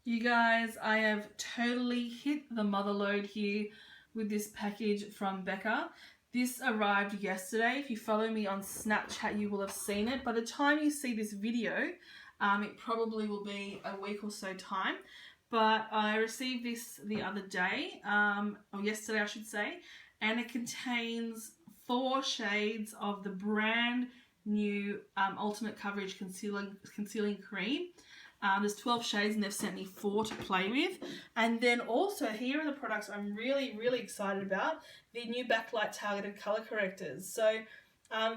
You guys, I have totally hit the mother load here with this package from Becca. This arrived yesterday. If you follow me on Snapchat, you will have seen it. By the time you see this video, it probably will be a week or so time. But I received this the other day, or yesterday I should say, and it contains 4 shades of the brand new Ultimate Coverage Concealing Cream. There's 12 shades and they've sent me 4 to play with. And then also here are the products I'm really excited about. The new Backlight Targeted Color Correctors. So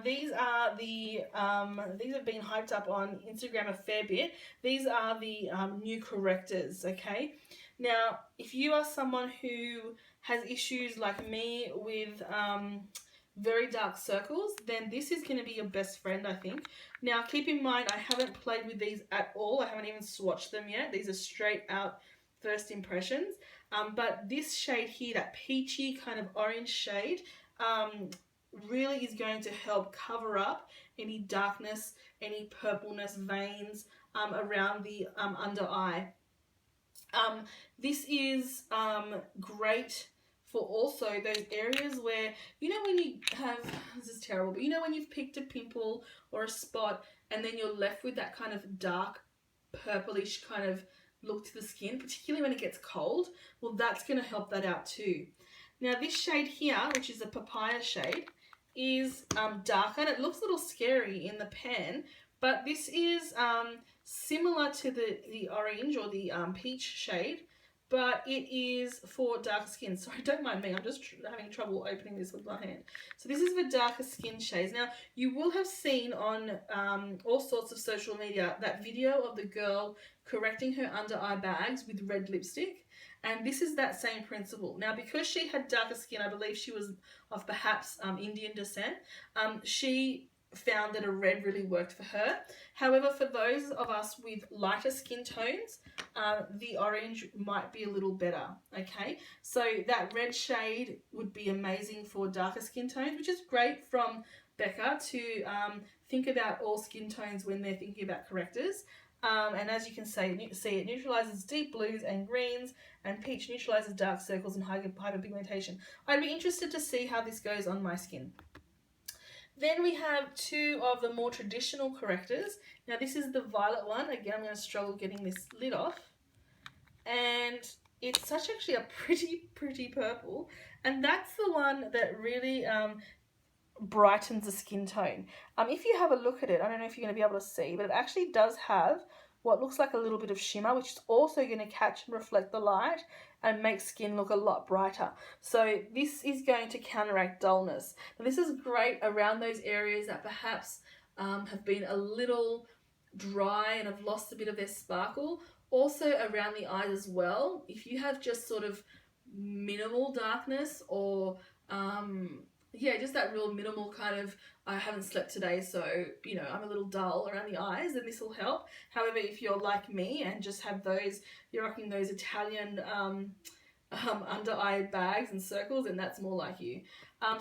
these are the, these have been hyped up on Instagram a fair bit. These are the new correctors, okay? Now, if you are someone who has issues like me with very dark circles, then this is going to be your best friend, I think. Now, keep in mind, I haven't played with these at all. I haven't even swatched them yet. These are straight out first impressions. But this shade here, that peachy kind of orange shade, really is going to help cover up any darkness, any purpleness, veins around the under eye. This is great for also those areas where, you know, when you have, this is terrible, but you know when you've picked a pimple or a spot and then you're left with that kind of dark purplish kind of look to the skin, particularly when it gets cold, well, that's going to help that out too. Now this shade here, which is a papaya shade, is darker and it looks a little scary in the pan, but this is similar to the orange or the peach shade, but it is for darker skin. Sorry, don't mind me, I'm just having trouble opening this with my hand. So this is for darker skin shades. Now, you will have seen on all sorts of social media that video of the girl correcting her under eye bags with red lipstick. And this is that same principle. Now, because she had darker skin, I believe she was of perhaps Indian descent, she found that a red really worked for her. However, for those of us with lighter skin tones, the orange might be a little better, okay? So that red shade would be amazing for darker skin tones, which is great from Becca to think about all skin tones when they're thinking about correctors. And as you can see, it neutralizes deep blues and greens, and peach neutralizes dark circles and hyperpigmentation. I'd be interested to see how this goes on my skin. Then we have 2 of the more traditional correctors. Now this is the violet one. Again, I'm going to struggle getting this lid off. And it's such actually a pretty purple. And that's the one that really brightens the skin tone. If you have a look at it, I don't know if you're going to be able to see, but it actually does have what looks like a little bit of shimmer, which is also going to catch and reflect the light and make skin look a lot brighter. So this is going to counteract dullness. Now this is great around those areas that perhaps have been a little dry and have lost a bit of their sparkle. Also around the eyes as well. If you have just sort of minimal darkness or yeah, just that real minimal kind of, I haven't slept today, so, you know, I'm a little dull around the eyes, then this will help. However, if you're like me and just have those, you're rocking those Italian under eye bags and circles, and that's more like you.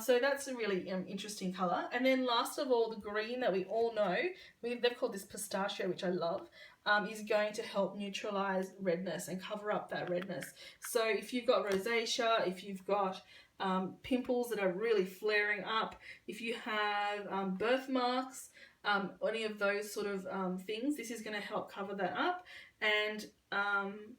So that's a really interesting colour. And then last of all, the green that we all know, they've called this pistachio, which I love, is going to help neutralise redness and cover up that redness. So if you've got rosacea, if you've got pimples that are really flaring up, if you have birthmarks, any of those sort of things, this is going to help cover that up, and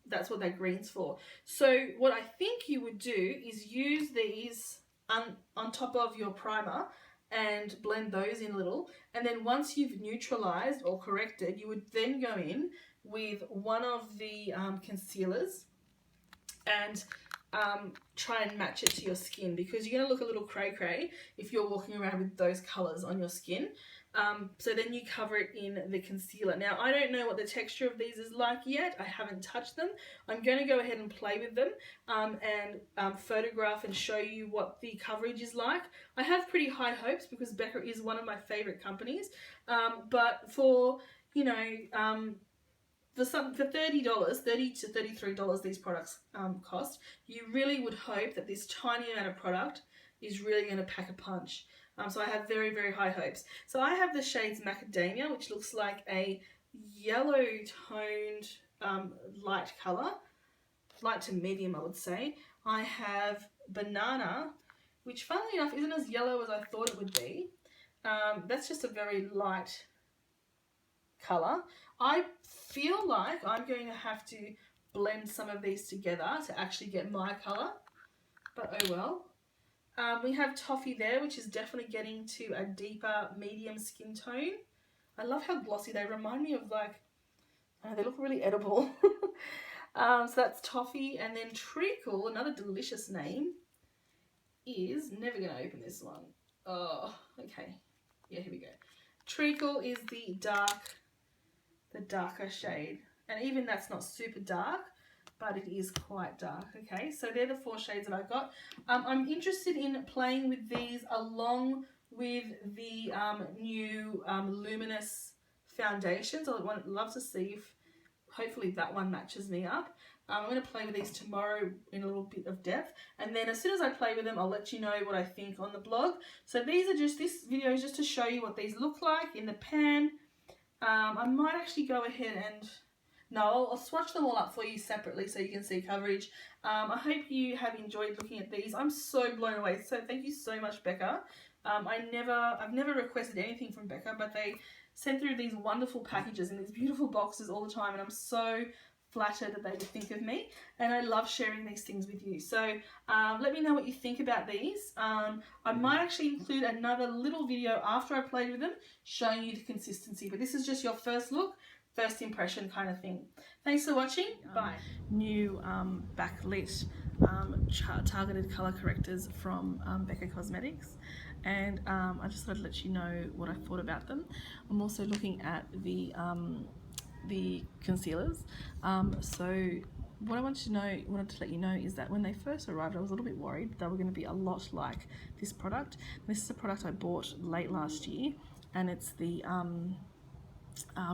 that's what that green's for. So what I think you would do is use these on top of your primer and blend those in a little, and then once you've neutralized or corrected, you would then go in with one of the concealers and try and match it to your skin, because you're going to look a little cray-cray if you're walking around with those colours on your skin. So then you cover it in the concealer. Now, I don't know what the texture of these is like yet. I haven't touched them. I'm going to go ahead and play with them and photograph and show you what the coverage is like. I have pretty high hopes because Becca is one of my favourite companies. But for, you know, for $30, $30 to $33 these products cost, you really would hope that this tiny amount of product is really going to pack a punch. So I have very high hopes. So I have the shades Macadamia, which looks like a yellow toned light colour, light to medium I would say. I have Banana, which funnily enough isn't as yellow as I thought it would be. That's just a very light colour. I feel like I'm going to have to blend some of these together to actually get my colour, but oh well. We have Toffee there, which is definitely getting to a deeper medium skin tone. I love how glossy they remind me of, like, they look really edible. So that's Toffee, and then Treacle, another delicious name, is never going to open this one. Oh, okay. Yeah, here we go. Treacle is the darker shade, and even that's not super dark, but it is quite dark. Okay, so they're the 4 shades that I got. I'm interested in playing with these along with the new luminous foundations. I would love to see if hopefully that one matches me up. I'm going to play with these tomorrow in a little bit of depth, and then as soon as I play with them, I'll let you know what I think on the blog. So these are just, this video is just to show you what these look like in the pan. I might actually go ahead and, no, I'll swatch them all up for you separately so you can see coverage. I hope you have enjoyed looking at these. I'm so blown away. So thank you so much, Becca. I've never requested anything from Becca, but they send through these wonderful packages in these beautiful boxes all the time, and I'm so flattered that they would think of me, and I love sharing these things with you. So let me know what you think about these. I might actually include another little video after I played with them showing you the consistency, but this is just your first look, first impression kind of thing. Thanks for watching. Bye. New backlit targeted color correctors from Becca Cosmetics, and I just thought I'd let you know what I thought about them. I'm also looking at the concealers. So what I wanted to let you know is that when they first arrived, I was a little bit worried they were going to be a lot like this product. This is a product I bought late last year, and it's the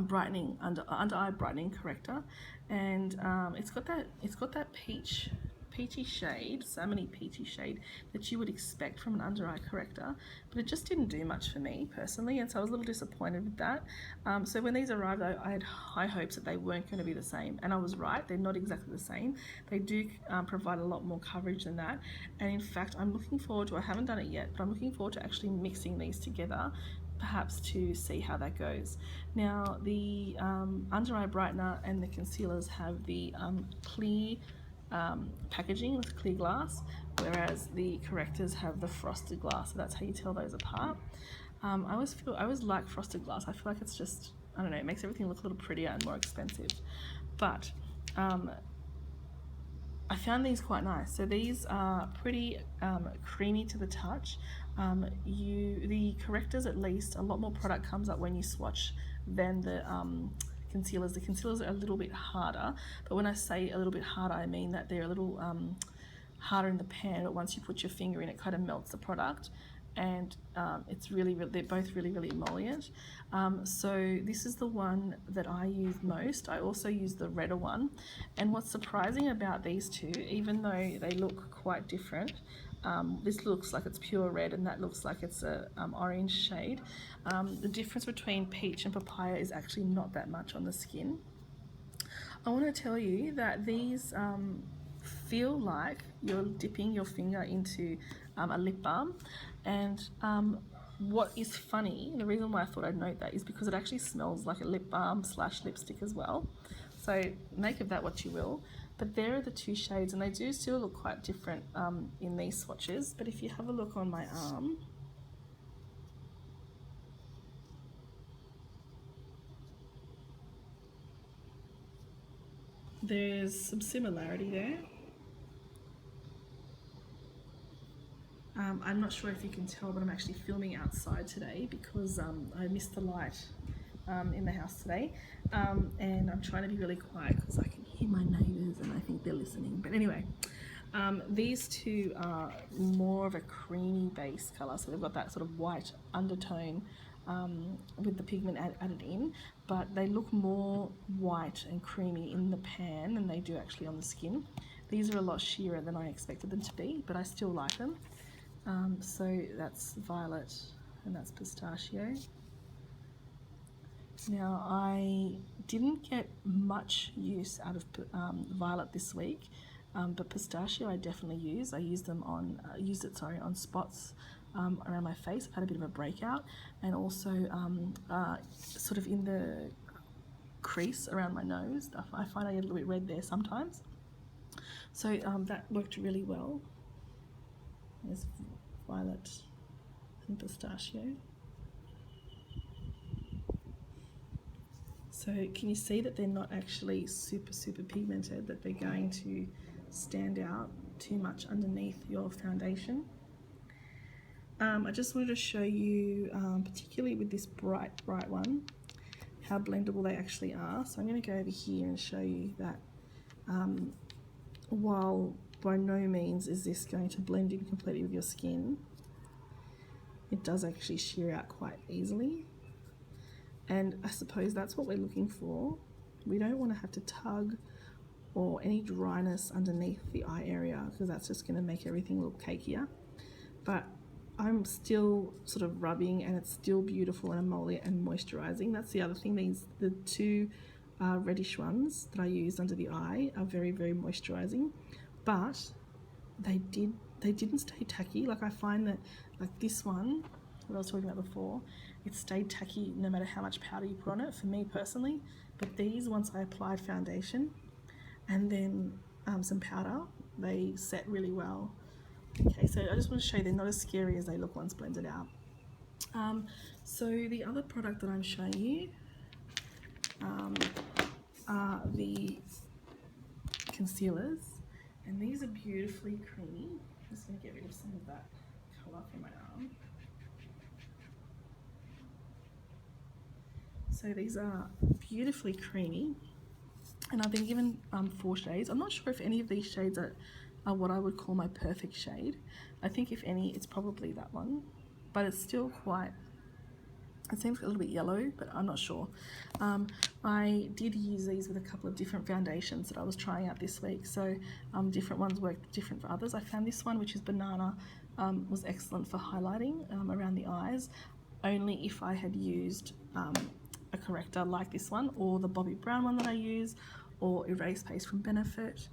brightening under eye brightening corrector, and it's got that peachy shade, salmony peachy shade that you would expect from an under eye corrector, but it just didn't do much for me personally, and so I was a little disappointed with that. So when these arrived, I had high hopes that they weren't going to be the same, and I was right. They're not exactly the same. They do provide a lot more coverage than that, and in fact I'm looking forward to, I haven't done it yet, but I'm looking forward to actually mixing these together, perhaps to see how that goes. Now the under eye brightener and the concealers have the clear packaging with clear glass, whereas the correctors have the frosted glass, so that's how you tell those apart. I always like frosted glass. I feel like it's just, I don't know, it makes everything look a little prettier and more expensive, but I found these quite nice. So these are pretty creamy to the touch. The correctors, at least, a lot more product comes up when you swatch than the concealers. The concealers are a little bit harder, but when I say a little bit harder, I mean that they're a little harder in the pan, but once you put your finger in, it kind of melts the product, and it's really, they're both really emollient. So this is the one that I use most. I also use the redder one, and what's surprising about these two, even though they look quite different, this looks like it's pure red and that looks like it's a orange shade. The difference between peach and papaya is actually not that much on the skin. I want to tell you that these feel like you're dipping your finger into a lip balm, and what is funny, the reason why I thought I'd note that is because it actually smells like a lip balm / lipstick as well, so make of that what you will. But there are the 2 shades, and they do still look quite different in these swatches. But if you have a look on my arm, there's some similarity there. I'm not sure if you can tell, but I'm actually filming outside today because I missed the light in the house today, and I'm trying to be really quiet because I can hear my neighbours and I think they're listening. But anyway, these two are more of a creamy base colour, so they've got that sort of white undertone with the pigment added in, but they look more white and creamy in the pan than they do actually on the skin. These are a lot sheerer than I expected them to be, but I still like them. So that's violet and that's pistachio. Now I didn't get much use out of violet this week, but pistachio I definitely use. I use them on on spots around my face. I've had a bit of a breakout, and also sort of in the crease around my nose. I find I get a little bit red there sometimes. So that worked really well. There's violet and pistachio. So can you see that they're not actually super pigmented, that they're going to stand out too much underneath your foundation? I just wanted to show you, particularly with this bright one, how blendable they actually are. So I'm going to go over here and show you that while by no means is this going to blend in completely with your skin, it does actually sheer out quite easily. And I suppose that's what we're looking for. We don't want to have to tug or any dryness underneath the eye area, because that's just going to make everything look cakier. But I'm still sort of rubbing, and it's still beautiful and emollient and moisturizing. That's the other thing. The two reddish ones that I used under the eye are very moisturizing, but they didn't stay tacky. Like I find that, like this one, what I was talking about before, it stayed tacky no matter how much powder you put on it, for me personally. But these, once I applied foundation and then some powder, they set really well. Okay, so I just want to show you they're not as scary as they look once blended out. So the other product that I'm showing you are the concealers, and these are beautifully creamy. I'm just going to get rid of some of that colour from my arm. So these are beautifully creamy, and I've been given 4 shades. I'm not sure if any of these shades are what I would call my perfect shade. I think if any, it's probably that one, but it's still quite, it seems a little bit yellow, but I'm not sure. I did use these with a couple of different foundations that I was trying out this week, so different ones worked different for others. I found this one, which is banana, was excellent for highlighting around the eyes, only if I had used a corrector like this one, or the Bobbi Brown one that I use, or Erase Paste from Benefit,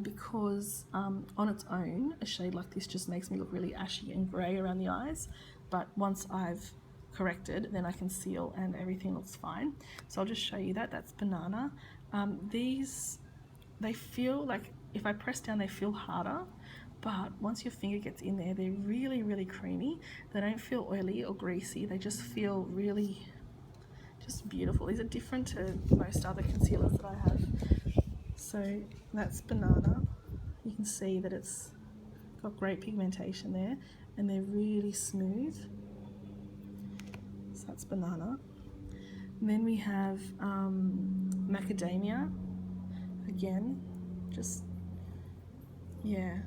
because on its own, a shade like this just makes me look really ashy and grey around the eyes, but once I've corrected, then I conceal and everything looks fine. So I'll just show you that. That's banana. These, they feel like, if I press down, they feel harder, but once your finger gets in there, they're really creamy. They don't feel oily or greasy. They just feel really just beautiful. These are different to most other concealers that I have. So that's banana. You can see that it's got great pigmentation there, and they're really smooth. So that's banana. And then we have macadamia. Again, just, yeah,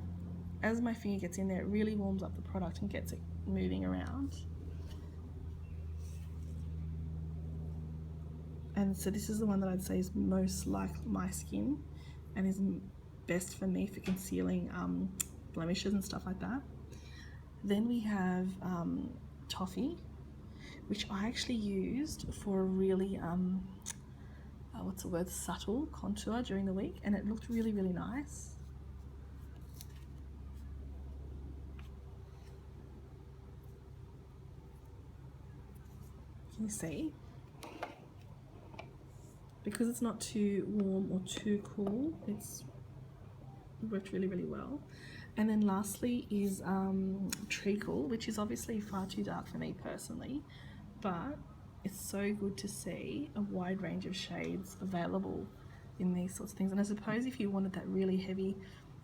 as my finger gets in there, it really warms up the product and gets it moving around. And so this is the one that I'd say is most like my skin and is best for me for concealing blemishes and stuff like that. Then we have toffee, which I actually used for a really what's the word, subtle contour during the week, and it looked really nice. Can you see? Because it's not too warm or too cool, it's worked really well. And then lastly is treacle, which is obviously far too dark for me personally, but it's so good to see a wide range of shades available in these sorts of things. And I suppose if you wanted that really heavy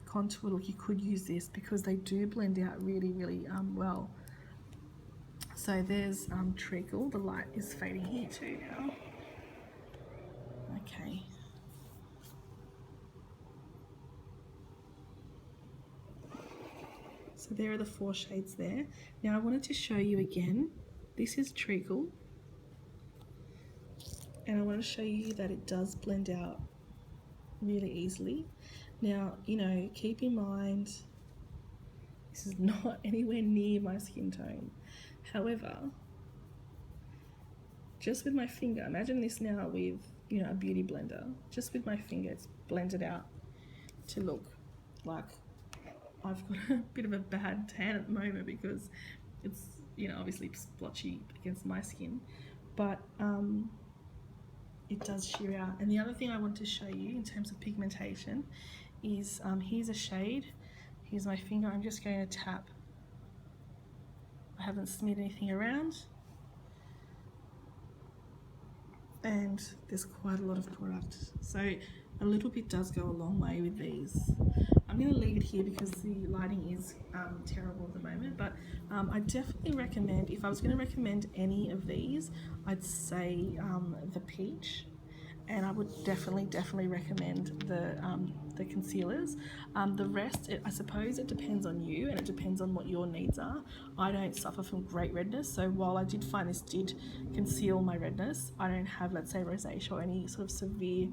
contour look, you could use this, because they do blend out really well. So there's treacle. The light is fading here too now. Okay. So there are the 4 shades there. Now I wanted to show you again, this is treacle, and I want to show you that it does blend out really easily. Now, you know, keep in mind, this is not anywhere near my skin tone. However, just with my finger, imagine this now with you know, a beauty blender. Just with my finger, it's blended out to look like I've got a bit of a bad tan at the moment because it's, you know, obviously splotchy against my skin, but it does sheer out. And the other thing I want to show you in terms of pigmentation is here's a shade. Here's my finger. I'm just going to tap. I haven't smeared anything around. And there's quite a lot of product. So a little bit does go a long way with these. I'm going to leave it here because the lighting is terrible at the moment, but I definitely recommend, if I was going to recommend any of these, I'd say the peach, and I would definitely recommend the concealers. The rest, I suppose it depends on you and it depends on what your needs are. I don't suffer from great redness, so while I did find this did conceal my redness, I don't have, let's say, rosacea or any sort of severe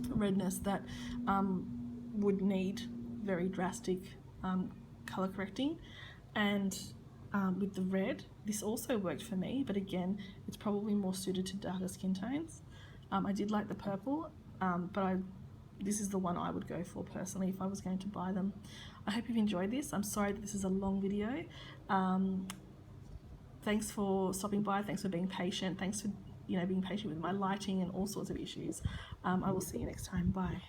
redness that would need very drastic color correcting. And with the red, this also worked for me, but again, it's probably more suited to darker skin tones. I did like the purple, but this is the one I would go for personally if I was going to buy them. I hope you've enjoyed this. I'm sorry that this is a long video. Thanks for stopping by. Thanks for being patient. Thanks for being patient with my lighting and all sorts of issues. I will see you next time. Bye.